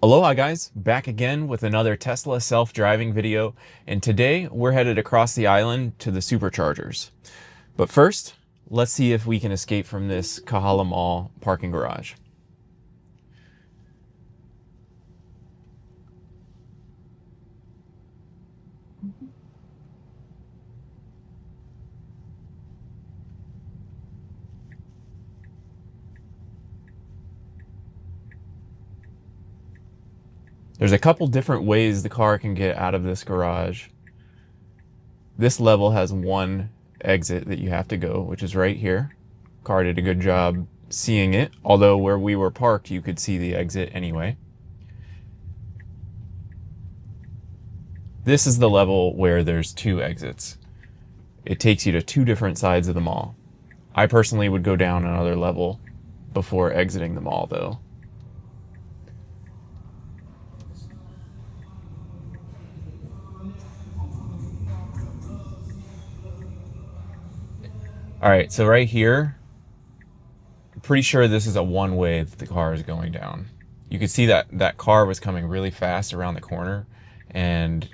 Aloha guys, back again with another Tesla self-driving video, and today we're headed across the island to the Superchargers. But first, let's see if we can escape from this Kahala Mall parking garage. There's a couple different ways the car can get out of this garage. This level has one exit that you have to go, which is right here. Car did a good job seeing it, although where we were parked, you could see the exit anyway. This is the level where there's two exits. It takes you to two different sides of the mall. I personally would go down another level before exiting the mall though. All right, so right here, I'm pretty sure this is a one-way that the car is going down. You could see that car was coming really fast around the corner, and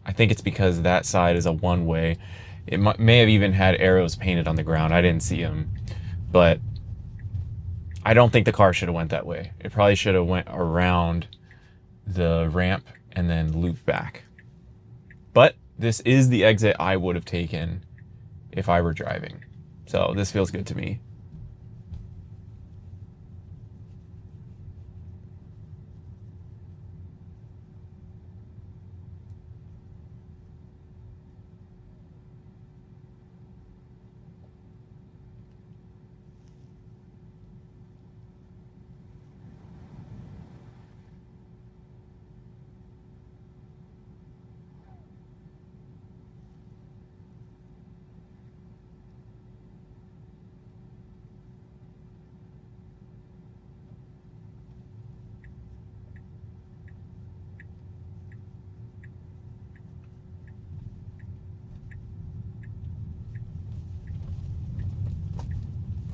I think it's because that side is a one-way. It may have even had arrows painted on the ground. I didn't see them, but I don't think the car should have went that way. It probably should have went around the ramp and then looped back. But this is the exit I would have taken if I were driving. So this feels good to me.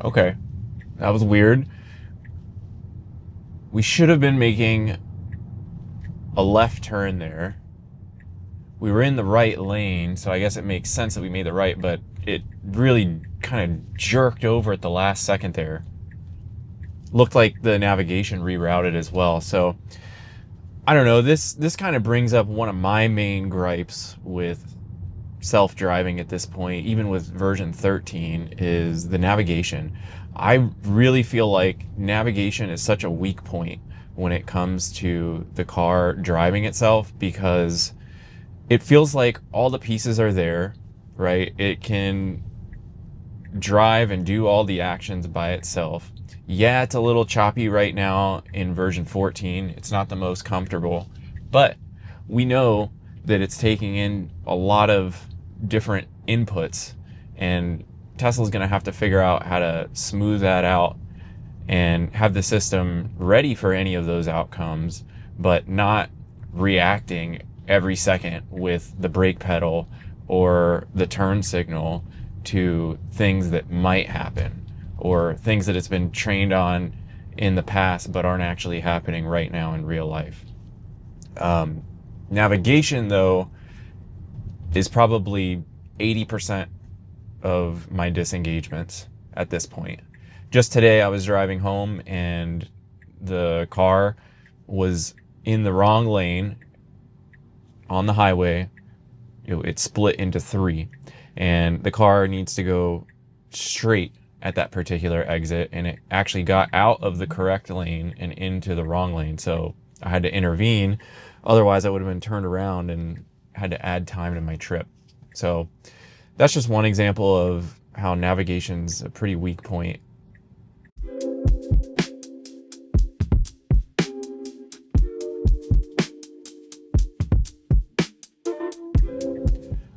Okay, that was weird. We should have been making a left turn there. We were in the right lane, so I guess it makes sense that we made the right, but it really kind of jerked over at the last second there. Looked like the navigation rerouted as well, so I don't know. This kind of brings up one of my main gripes with self-driving at this point, even with version 13, is the navigation. I really feel like navigation is such a weak point when it comes to the car driving itself, because it feels like all the pieces are there, right? It can drive and do all the actions by itself. Yeah, it's a little choppy right now in version 14. It's not the most comfortable, but we know that it's taking in a lot of different inputs, and Tesla's going to have to figure out how to smooth that out and have the system ready for any of those outcomes, but not reacting every second with the brake pedal or the turn signal to things that might happen or things that it's been trained on in the past but aren't actually happening right now in real life. Navigation, though, is probably 80% of my disengagements at this point. Just today I was driving home and the car was in the wrong lane on the highway. It split into three, and the car needs to go straight at that particular exit, and it actually got out of the correct lane and into the wrong lane, so I had to intervene. Otherwise I would have been turned around and had to add time to my trip. So that's just one example of how navigation's a pretty weak point.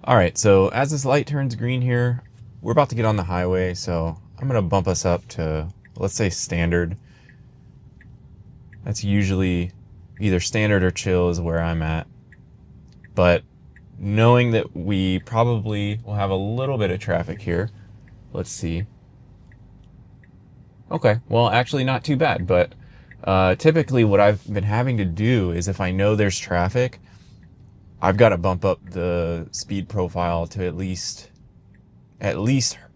All right, so as this light turns green here, we're about to get on the highway, so I'm gonna bump us up to, let's say, standard. That's usually either standard or chill is where I'm at. But knowing that we probably will have a little bit of traffic here, let's see. Okay, well, actually not too bad, but Typically what I've been having to do is if I know there's traffic, I've got to bump up the speed profile to at least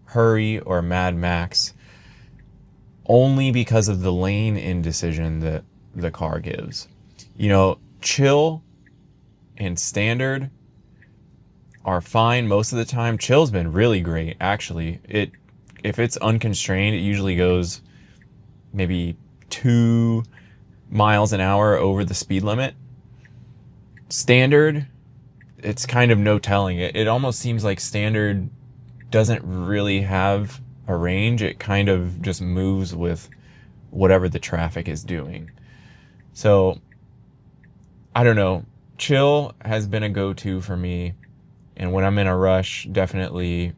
hurry or Mad Max, only because of the lane indecision that the car gives. You know, chill and standard are fine most of the time. Chill's been really great, actually. If it's unconstrained, it usually goes maybe 2 miles an hour over the speed limit. Standard, it's kind of no telling. It almost seems like standard doesn't really have a range. It kind of just moves with whatever the traffic is doing. So, I don't know. Chill has been a go-to for me. And when I'm in a rush, definitely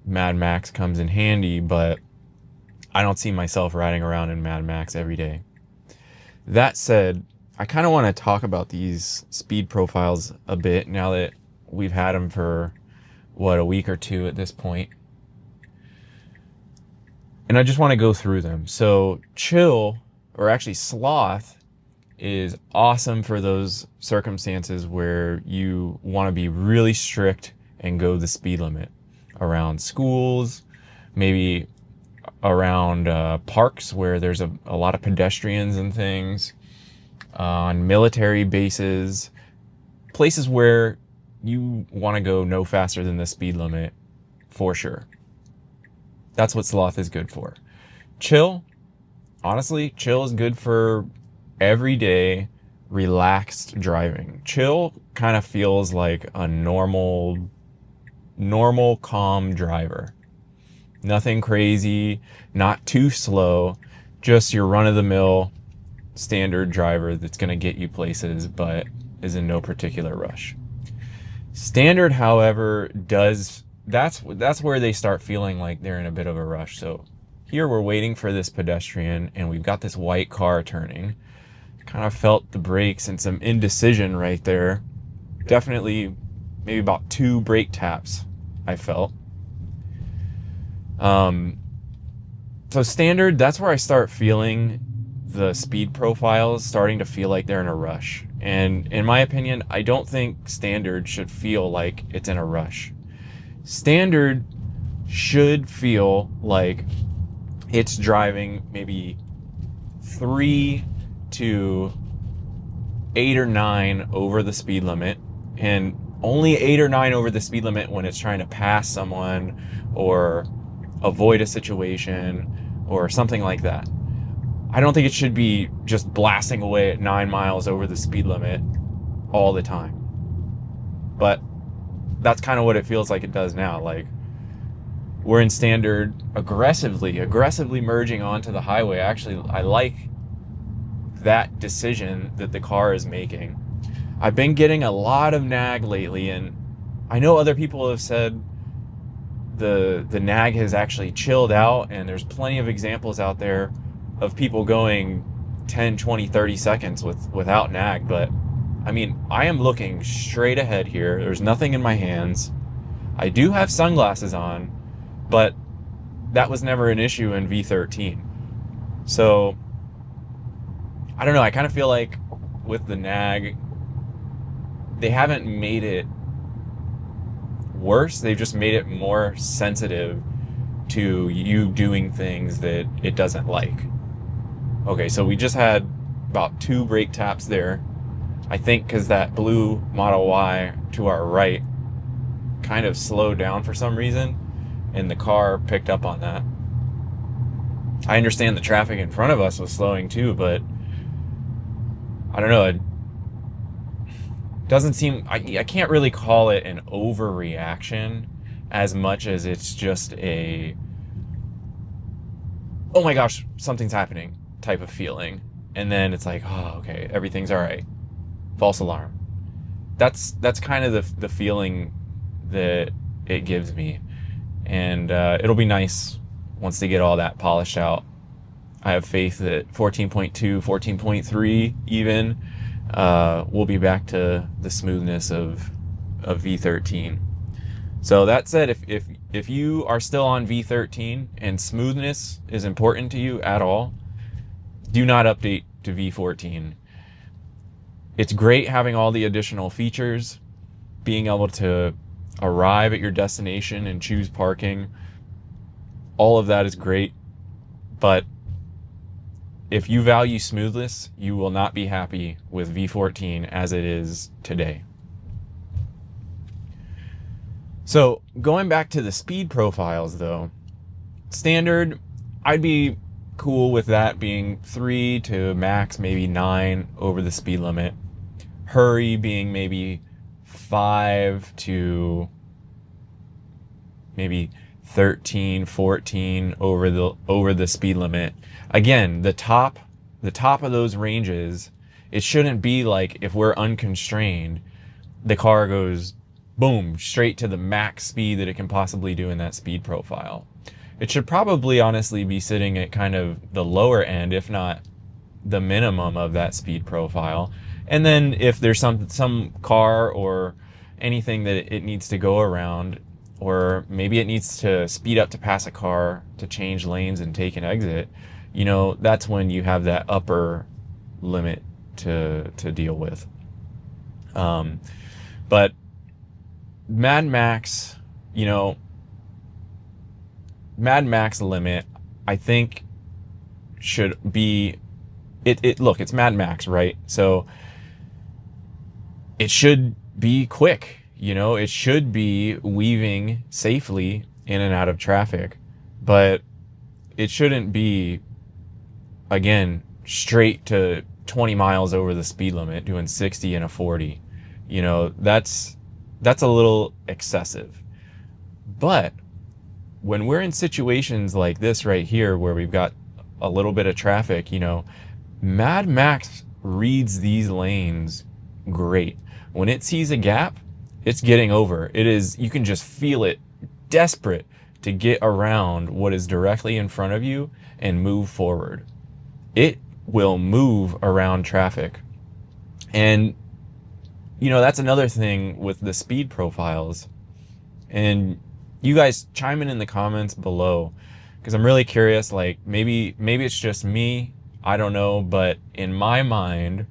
Mad Max comes in handy, but I don't see myself riding around in Mad Max every day. That said, I kind of want to talk about these speed profiles a bit now that we've had them for, a week or two at this point. And I just want to go through them. So chill, or actually sloth, is awesome for those circumstances where you want to be really strict and go the speed limit around schools, maybe around parks where there's a lot of pedestrians and things, on military bases, places where you want to go no faster than the speed limit for sure. That's what sloth is good for. Chill, honestly, chill is good for everyday relaxed driving. Chill kind of feels like a normal calm driver. Nothing crazy, not too slow, just your run-of-the-mill standard driver that's going to get you places but is in no particular rush. Standard, however, that's where they start feeling like they're in a bit of a rush. So here we're waiting for this pedestrian and we've got this white car turning. Kind of felt the brakes and some indecision right there. Definitely maybe about 2 brake taps I felt. So standard, that's where I start feeling the speed profiles starting to feel like they're in a rush. And in my opinion, I don't think standard should feel like it's in a rush. Standard should feel like it's driving maybe 3 to 8 or 9 over the speed limit, and only 8 or 9 over the speed limit when it's trying to pass someone or avoid a situation or something like that. I don't think it should be just blasting away at 9 miles over the speed limit all the time. But that's kind of what it feels like it does now. Like, we're in standard aggressively merging onto the highway. Actually, I like that decision that the car is making. I've been getting a lot of nag lately, and I know other people have said the nag has actually chilled out, and there's plenty of examples out there of people going 10, 20, 30 seconds without nag. But I mean, I am looking straight ahead here. There's nothing in my hands. I do have sunglasses on, but that was never an issue in V13. So I don't know. I kind of feel like with the nag, they haven't made it worse. They've just made it more sensitive to you doing things that it doesn't like. Okay, so we just had about 2 brake taps there. I think because that blue Model Y to our right kind of slowed down for some reason, and the car picked up on that. I understand the traffic in front of us was slowing too, but I don't know. It doesn't seem... I can't really call it an overreaction as much as it's just a, oh my gosh, something's happening type of feeling. And then it's like, oh, okay, everything's all right. False alarm. That's kind of the feeling that it gives me. And it'll be nice once they get all that polished out. I have faith that 14.2, 14.3 even will be back to the smoothness of V13. So that said, if you are still on V13 and smoothness is important to you at all, do not update to V14. It's great having all the additional features, being able to arrive at your destination and choose parking. All of that is great, but if you value smoothness, you will not be happy with V14 as it is today. So going back to the speed profiles though, standard, I'd be cool with that being 3 to max maybe 9 over the speed limit. Hurry being maybe 5 to maybe 13, 14 over the speed limit. Again, the top of those ranges, it shouldn't be like if we're unconstrained, the car goes boom, straight to the max speed that it can possibly do in that speed profile. It should probably honestly be sitting at kind of the lower end, if not the minimum of that speed profile. And then if there's some car or anything that it needs to go around, or maybe it needs to speed up to pass a car to change lanes and take an exit, you know, that's when you have that upper limit to deal with. But Mad Max, you know, Mad Max limit, I think should be, look, it's Mad Max, right? So it should be quick, you know, it should be weaving safely in and out of traffic, but it shouldn't be, again, straight to 20 miles over the speed limit doing 60 and a 40. You know, that's a little excessive. But when we're in situations like this right here, where we've got a little bit of traffic, you know, Mad Max reads these lanes great. When it sees a gap, it's getting over. It is, you can just feel it, desperate to get around what is directly in front of you and move forward. It will move around traffic. And, you know, that's another thing with the speed profiles. And you guys chime in the comments below, because I'm really curious, like maybe it's just me, I don't know, but in my mind,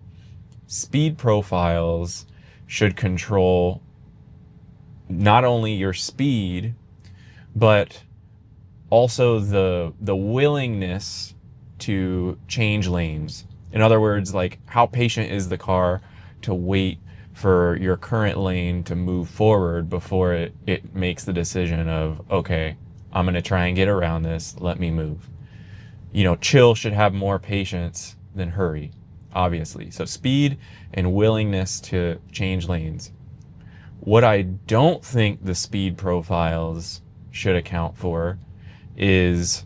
speed profiles should control not only your speed, but also the willingness to change lanes. In other words, like how patient is the car to wait for your current lane to move forward before it makes the decision of, okay, I'm going to try and get around this, let me move. You know, chill should have more patience than hurry, obviously. So speed and willingness to change lanes. What I don't think the speed profiles should account for is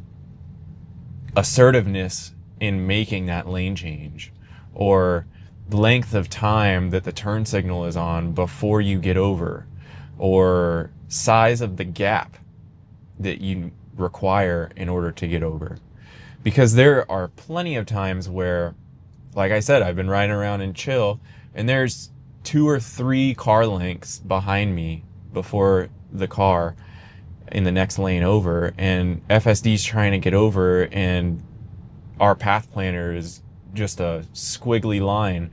assertiveness in making that lane change, or the length of time that the turn signal is on before you get over, or size of the gap that you require in order to get over. Because there are plenty of times where, like I said, I've been riding around in chill and there's 2 or 3 car lengths behind me before the car in the next lane over, and FSD's trying to get over, and our path planner is just a squiggly line.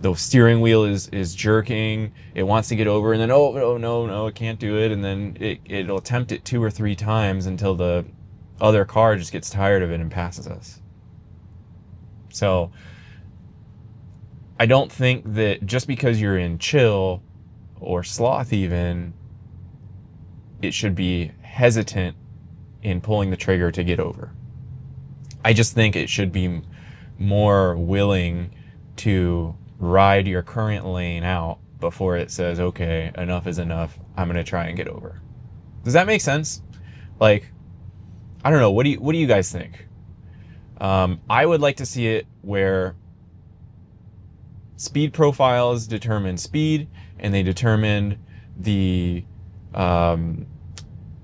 The steering wheel is jerking, it wants to get over, and then oh no, it can't do it, and then it'll attempt it 2 or 3 times until the other car just gets tired of it and passes us. So I don't think that just because you're in chill or sloth even, it should be hesitant in pulling the trigger to get over. I just think it should be more willing to ride your current lane out before it says, okay, enough is enough, I'm going to try and get over. Does that make sense? Like, I don't know, what do you guys think? I would like to see it where speed profiles determine speed, and they determine the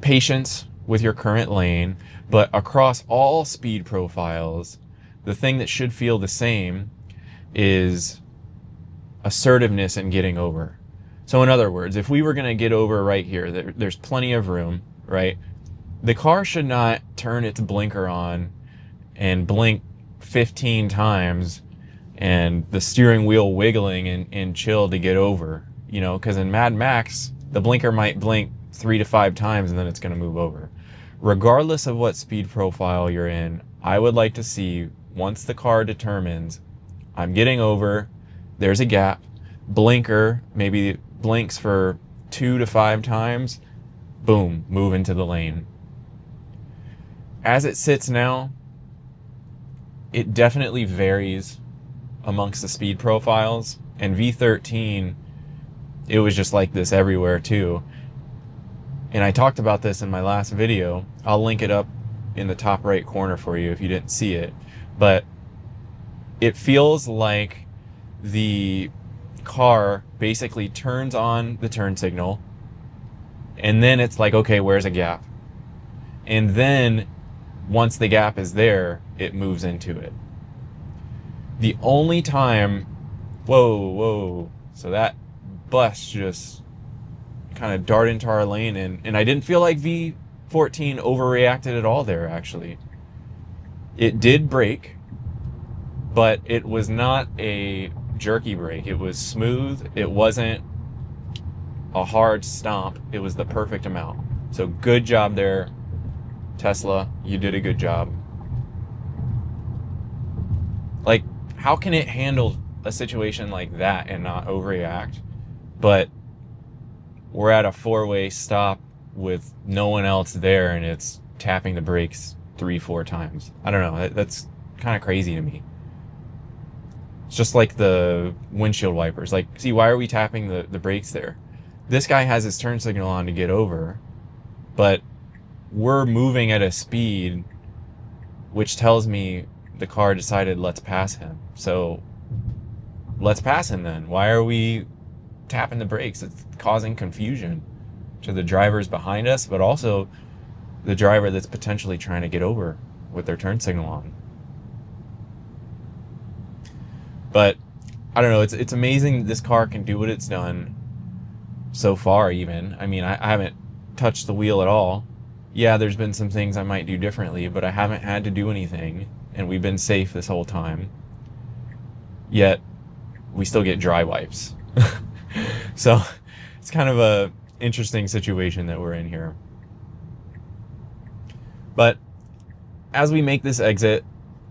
patience with your current lane, but across all speed profiles, the thing that should feel the same is assertiveness in getting over. So in other words, if we were going to get over right here, there's plenty of room, right? The car should not turn its blinker on and blink 15 times and the steering wheel wiggling in chill to get over, you know, because in Mad Max, the blinker might blink 3 to 5 times and then it's going to move over. Regardless of what speed profile you're in, I would like to see, once the car determines I'm getting over, there's a gap, blinker maybe blinks for 2 to 5 times, boom, move into the lane. As it sits now, it definitely varies amongst the speed profiles, and V13, it was just like this everywhere too. And I talked about this in my last video. I'll link it up in the top right corner for you if you didn't see it. But it feels like the car basically turns on the turn signal, and then it's like, okay, where's a gap? And then once the gap is there, it moves into it. The only time, whoa, so that bus just kind of darted into our lane, and I didn't feel like V14 overreacted at all there, actually. It did brake, but it was not a jerky brake. It was smooth. It wasn't a hard stomp. It was the perfect amount. So good job there, Tesla. You did a good job. Like, how can it handle a situation like that and not overreact? But we're at a 4-way stop with no one else there, and it's tapping the brakes 3-4 times. I don't know. That's kind of crazy to me. It's just like the windshield wipers. Like, see, why are we tapping the brakes there? This guy has his turn signal on to get over, but we're moving at a speed which tells me the car decided let's pass him. So let's pass him then. Why are we tapping the brakes? It's causing confusion to the drivers behind us, but also the driver that's potentially trying to get over with their turn signal on. But I don't know, it's amazing this car can do what it's done so far. Even, I mean, I haven't touched the wheel at all. Yeah, there's been some things I might do differently, but I haven't had to do anything, and we've been safe this whole time. Yet we still get dry wipes. So it's kind of a interesting situation that we're in here. But as we make this exit,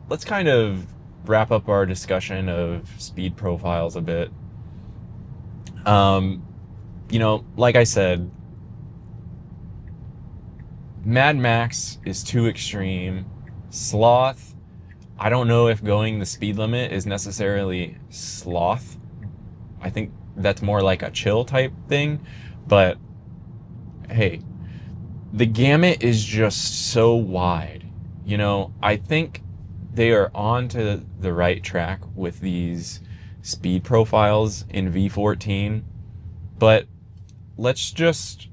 let's kind of wrap up our discussion of speed profiles a bit. You know, like I said, Mad Max is too extreme. Sloth, I don't know if going the speed limit is necessarily sloth. I think that's more like a chill type thing. But hey, the gamut is just so wide. You know, I think they are on to the right track with these speed profiles in V14, but let's just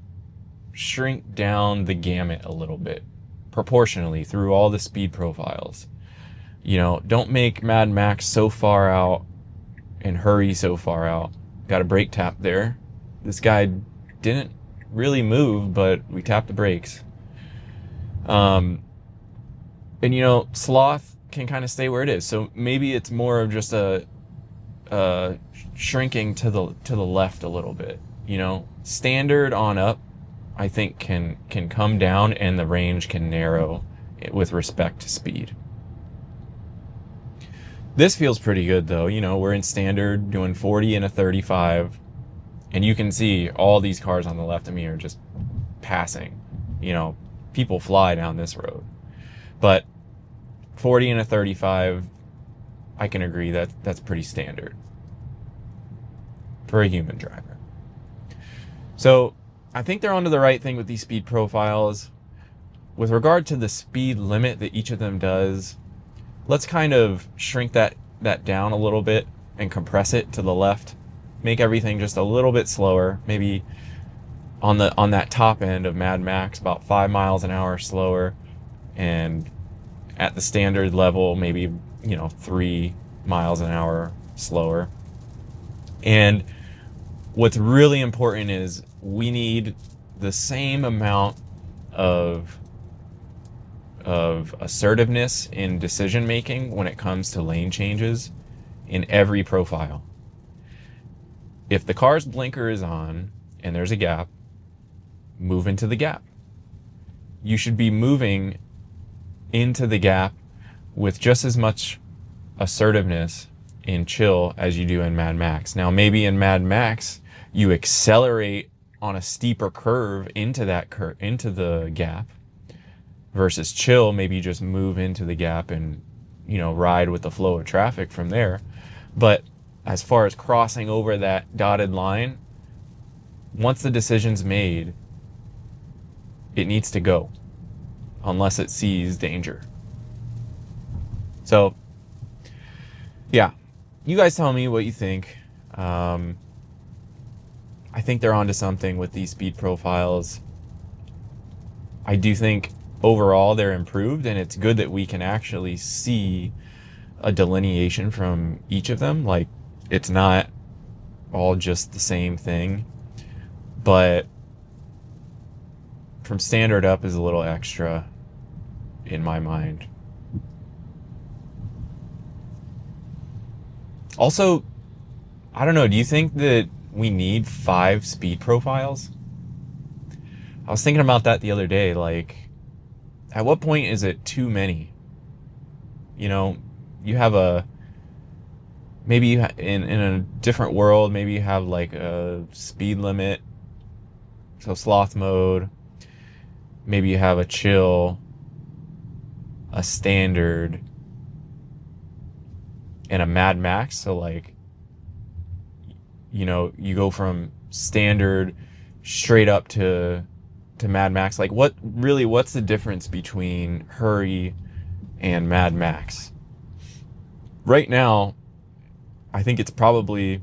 shrink down the gamut a little bit proportionally through all the speed profiles. You know, don't make Mad Max so far out and hurry so far out. Got a brake tap there. This guy didn't really move, but we tapped the brakes. And you know, sloth can kind of stay where it is. So maybe it's more of just a shrinking to the left a little bit. You know, standard on up, I think can come down, and the range can narrow with respect to speed. This feels pretty good though. You know, we're in standard doing 40 and a 35, and you can see all these cars on the left of me are just passing. You know, people fly down this road. But 40 and a 35, I can agree that that's pretty standard for a human driver. So I think they're onto the right thing with these speed profiles. With regard to the speed limit that each of them does, let's kind of shrink that down a little bit and compress it to the left. Make everything just a little bit slower. Maybe on that top end of Mad Max, about 5 miles an hour slower, and at the standard level, maybe, you know, 3 miles an hour slower. And what's really important is we need the same amount of of assertiveness in decision making when it comes to lane changes in every profile. If the car's blinker is on and there's a gap, move into the gap. You should be moving into the gap with just as much assertiveness in chill as you do in Mad Max. Now, maybe in Mad Max, you accelerate on a steeper curve into the gap, versus chill, maybe you just move into the gap and, ride with the flow of traffic from there. But as far as crossing over that dotted line, once the decision's made, it needs to go, unless it sees danger. So, yeah, you guys tell me what you think. I think they're onto something with these speed profiles. I do think overall they're improved, and it's good that we can actually see a delineation from each of them. Like, it's not all just the same thing, but from standard up is a little extra in my mind. Also, I don't know, do you think that we need 5 speed profiles? I was thinking about that the other day. Like, at what point is it too many? You have maybe in a different world, maybe you have like a speed limit, so sloth mode. Maybe you have a chill, a standard, and a Mad Max. So like, you go from standard straight up to Mad Max. Like, what's the difference between hurry and Mad Max? Right now, I think it's probably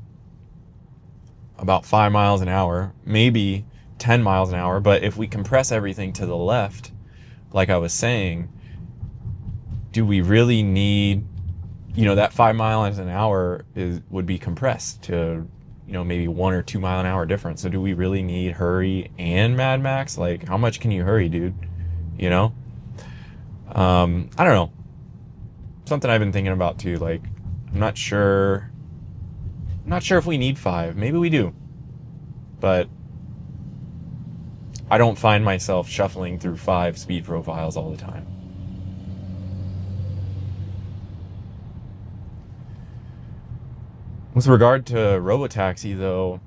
about 5 miles an hour, maybe 10 miles an hour. But if we compress everything to the left, like I was saying, do we really need, that 5 miles an hour would be compressed to, maybe 1 or 2 mile an hour difference. So do we really need hurry and Mad Max? Like, how much can you hurry, dude? I don't know. Something I've been thinking about too. Like, I'm not sure if we need 5. Maybe we do, but I don't find myself shuffling through 5 speed profiles all the time. With regard to Robotaxi, though,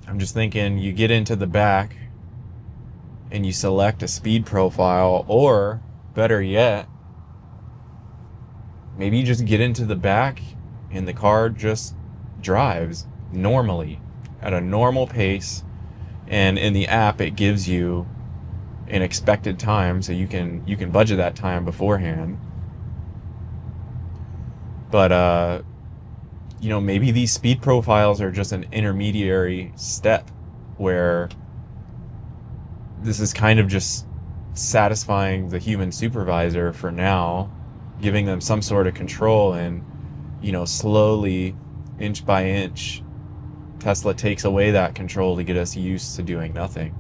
I'm just thinking you get into the back and you select a speed profile, or better yet, maybe you just get into the back and the car just drives normally at a normal pace, and in the app it gives you an expected time, so you can budget that time beforehand. But maybe these speed profiles are just an intermediary step where this is kind of just satisfying the human supervisor for now, giving them some sort of control, and slowly, inch by inch, Tesla takes away that control to get us used to doing nothing.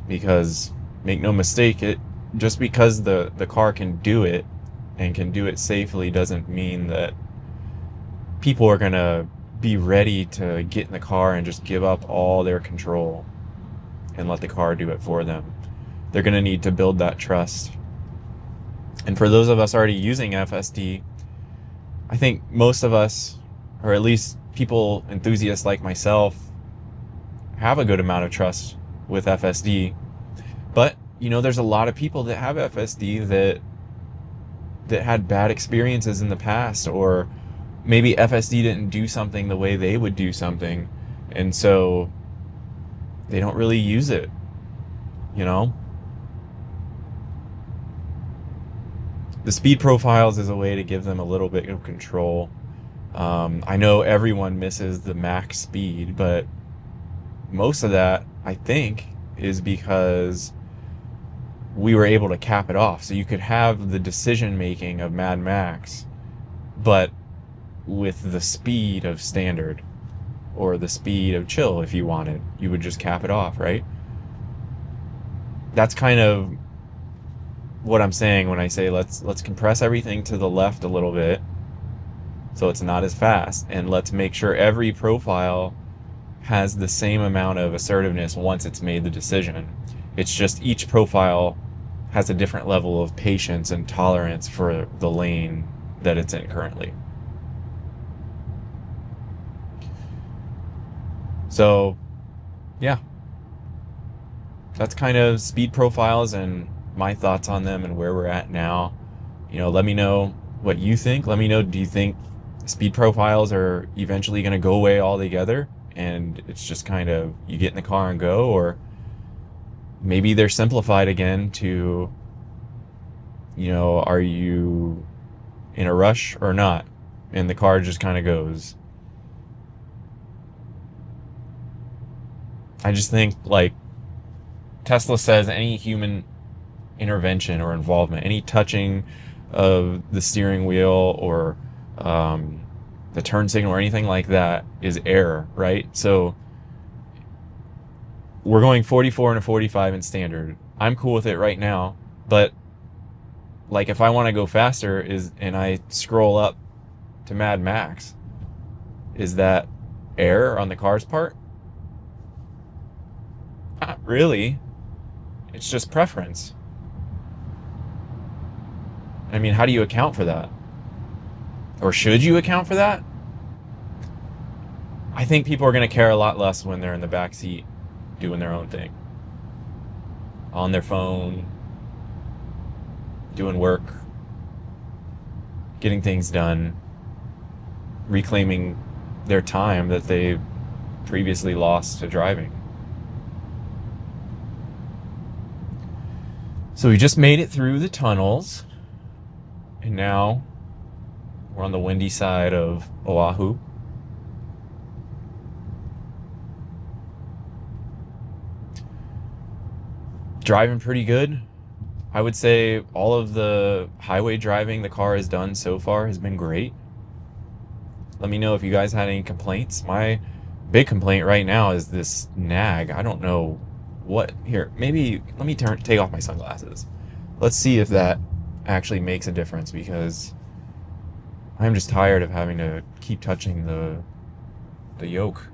Because, make no mistake, just because the car can do it and can do it safely doesn't mean that people are going to be ready to get in the car and just give up all their control and let the car do it for them. They're going to need to build that trust. And for those of us already using FSD, I think most of us, or at least people, enthusiasts like myself, have a good amount of trust with FSD. But, there's a lot of people that have FSD that had bad experiences in the past, or maybe FSD didn't do something the way they would do something, and so they don't really use it, The speed profiles is a way to give them a little bit of control. I know everyone misses the max speed, but most of that, I think, is because we were able to cap it off. So you could have the decision making of Mad Max, but with the speed of standard, or the speed of chill if you wanted. You would just cap it off, right? that's kind of what I'm saying when I say let's compress everything to the left a little bit so it's not as fast, and let's make sure every profile has the same amount of assertiveness once it's made the decision. It's just each profile has a different level of patience and tolerance for the lane that it's in currently. So, yeah. That's kind of speed profiles and my thoughts on them and where we're at now. Let me know what you think. Let me know, do you think speed profiles are eventually going to go away altogether and it's just kind of you get in the car and go, or maybe they're simplified again to, are you in a rush or not? And the car just kind of goes. I just think, like Tesla says, any human intervention or involvement, any touching of the steering wheel or the turn signal or anything like that is error, right? So we're going 44 and a 45 in standard. I'm cool with it right now, but like if I want to go faster and I scroll up to Mad Max, is that error on the car's part? Not really. It's just preference. I mean, how do you account for that? Or should you account for that? I think people are going to care a lot less when they're in the back seat doing their own thing. On their phone, doing work, getting things done, reclaiming their time that they previously lost to driving. So we just made it through the tunnels, and now we're on the windy side of Oahu. Driving pretty good. I would say all of the highway driving the car has done so far has been great. Let me know if you guys had any complaints. My big complaint right now is this nag. I don't know what. Here, maybe let me take off my sunglasses. Let's see if that actually makes a difference, because I'm just tired of having to keep touching the yoke.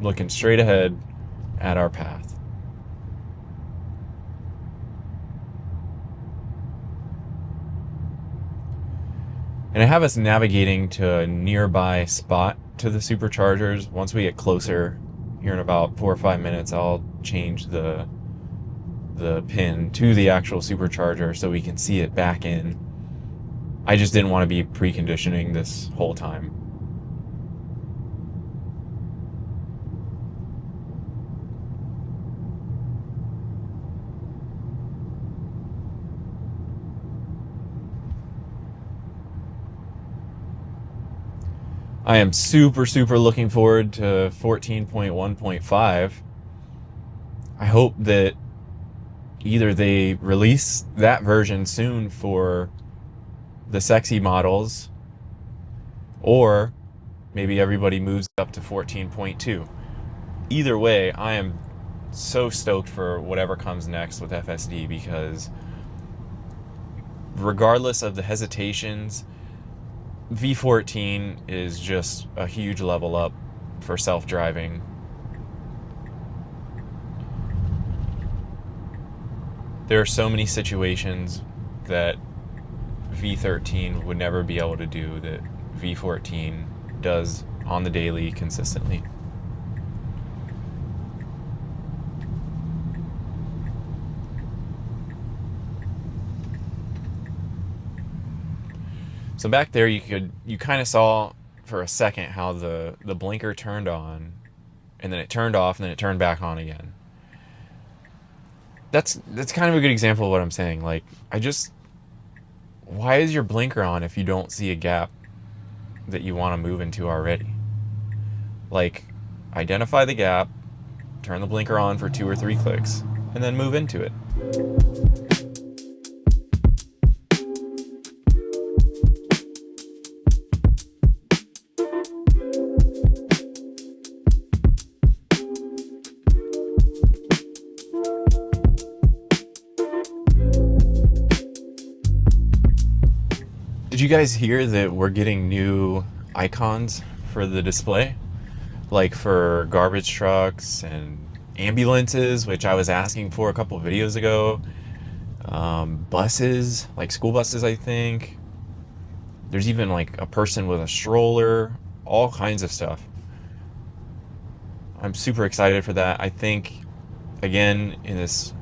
Looking straight ahead at our path. And I have us navigating to a nearby spot to the Superchargers. Once we get closer, here in about 4 or 5 minutes, I'll change the pin to the actual Supercharger so we can see it back in. I just didn't want to be preconditioning this whole time. I am super looking forward to 14.1.5. I hope that either they release that version soon for the sexy models, or maybe everybody moves up to 14.2. Either way, I am so stoked for whatever comes next with FSD, because regardless of the hesitations, V14 is just a huge level up for self-driving. There are so many situations that V13 would never be able to do that V14 does on the daily consistently. So back there, you kind of saw for a second how the blinker turned on, and then it turned off, and then it turned back on again. That's kind of a good example of what I'm saying. Like, why is your blinker on if you don't see a gap that you want to move into already? Like, identify the gap, turn the blinker on for 2 or 3 clicks, and then move into it. Did you guys hear that we're getting new icons for the display? Like for garbage trucks and ambulances, which I was asking for a couple of videos ago. Buses, like school buses, I think. There's even like a person with a stroller, all kinds of stuff. I'm super excited for that. I think, again, in this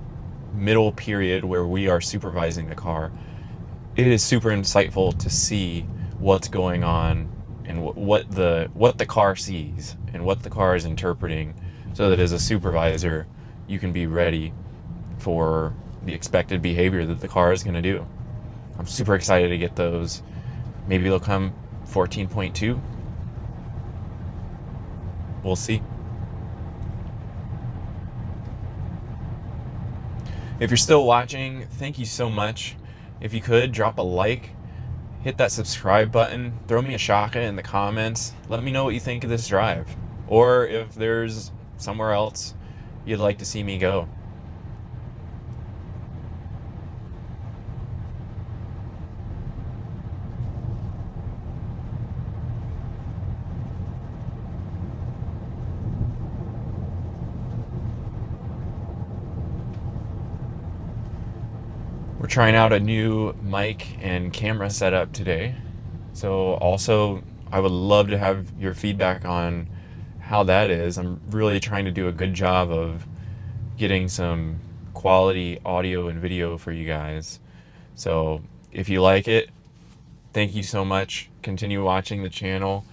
middle period where we are supervising the car, it is super insightful to see what's going on and what the car sees and what the car is interpreting, so that as a supervisor you can be ready for the expected behavior that the car is going to do. I'm super excited to get those. Maybe they'll come 14.2. We'll see. If you're still watching, thank you so much. If you could, drop a like, hit that subscribe button, throw me a shaka in the comments. Let me know what you think of this drive, or if there's somewhere else you'd like to see me go. We're trying out a new mic and camera setup today. So also, I would love to have your feedback on how that is. I'm really trying to do a good job of getting some quality audio and video for you guys. So if you like it, thank you so much. Continue watching the channel.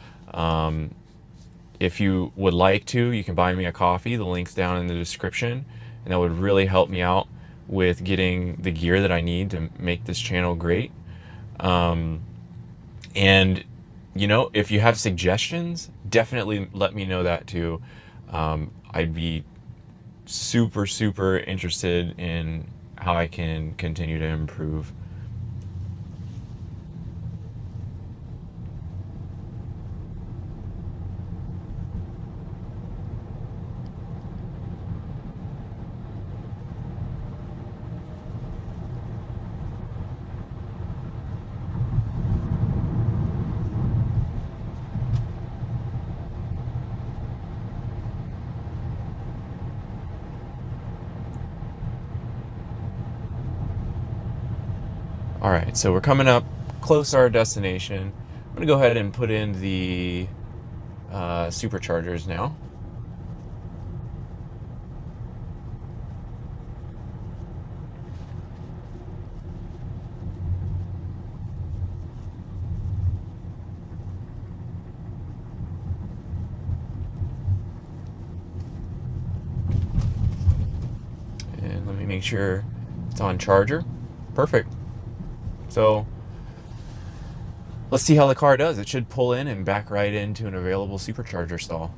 If you would like to, you can buy me a coffee. The link's down in the description, and that would really help me out with getting the gear that I need to make this channel great. And you know, if you have suggestions, definitely let me know that too. I'd be super interested in how I can continue to improve. All right, so we're coming up close to our destination. I'm gonna go ahead and put in the superchargers now. And let me make sure it's on charger. Perfect. So let's see how the car does. It should pull in and back right into an available supercharger stall.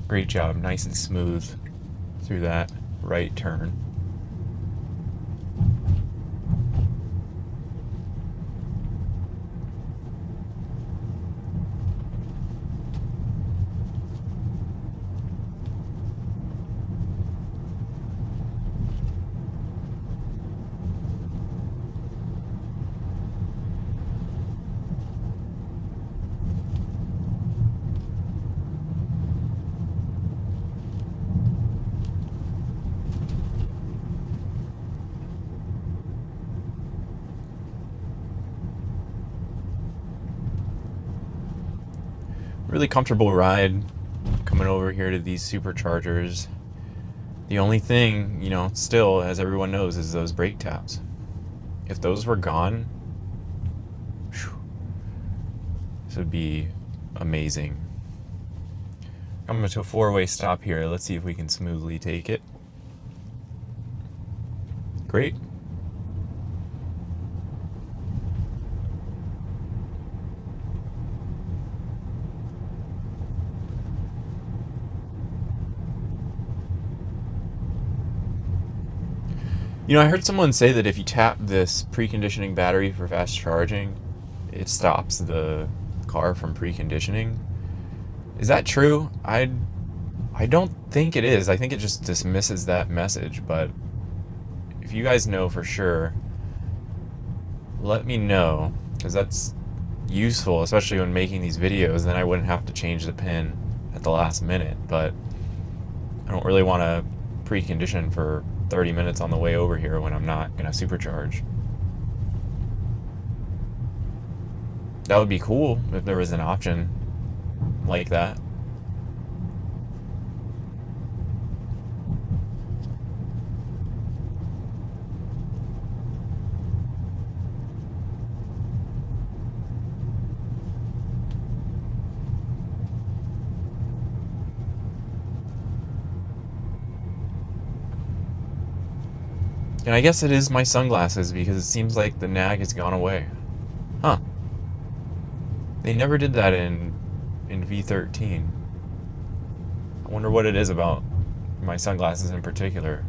Great job, nice and smooth through that right turn. Really comfortable ride coming over here to these superchargers. The only thing, you know, still, as everyone knows, is those brake tabs. If those were gone, this would be amazing. Coming to a four-way stop here. Let's see if we can smoothly take it. Great. You know, I heard someone say that if you tap this preconditioning battery for fast charging, it stops the car from preconditioning. Is that true? I don't think it is. I think it just dismisses that message, but if you guys know for sure, let me know, because that's useful, especially when making these videos. Then I wouldn't have to change the pin at the last minute, but I don't really want to precondition for 30 minutes on the way over here when I'm not going to supercharge. That would be cool if there was an option like that. And I guess it is my sunglasses, because it seems like the nag has gone away. Huh. They never did that in V13. I wonder what it is about my sunglasses in particular.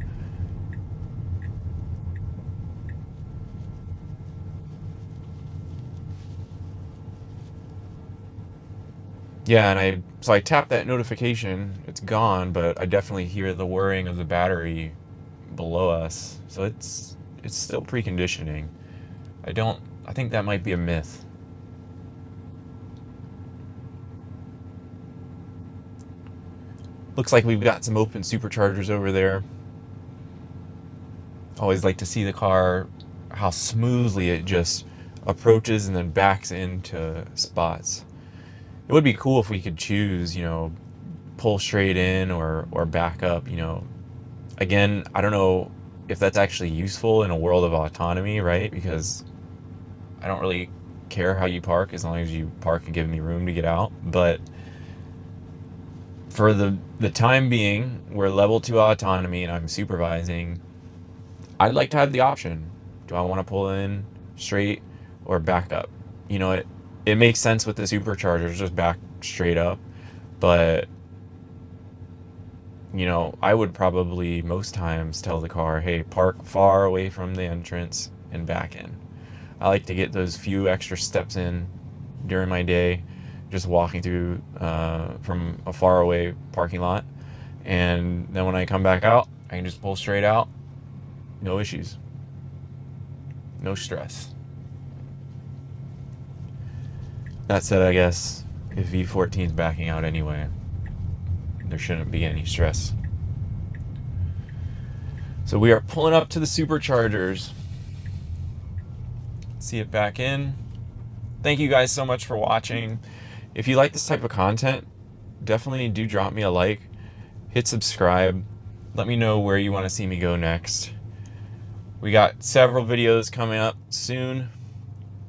Yeah, and so I tapped that notification. It's gone, but I definitely hear the whirring of the battery below us. So it's still preconditioning. I think that might be a myth. Looks like we've got some open superchargers over there. Always like to see the car, how smoothly it just approaches and then backs into spots. It would be cool if we could choose, pull straight in or back up, Again, I don't know if that's actually useful in a world of autonomy, right? Because I don't really care how you park as long as you park and give me room to get out. But for the time being, we're level 2 autonomy and I'm supervising. I'd like to have the option. Do I want to pull in straight or back up? It makes sense with the superchargers, just back straight up. But I would probably most times tell the car, hey, park far away from the entrance and back in. I like to get those few extra steps in during my day, just walking through from a far away parking lot. And then when I come back out, I can just pull straight out. No issues. No stress. That said, I guess if V14 is backing out anyway, there shouldn't be any stress. So we are pulling up to the superchargers. See it back in. Thank you guys so much for watching. If you like this type of content, definitely do drop me a like. Hit subscribe. Let me know where you want to see me go next. We got several videos coming up soon.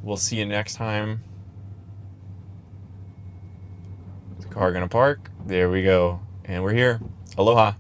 We'll see you next time. Is the car gonna park? There we go. And we're here. Aloha.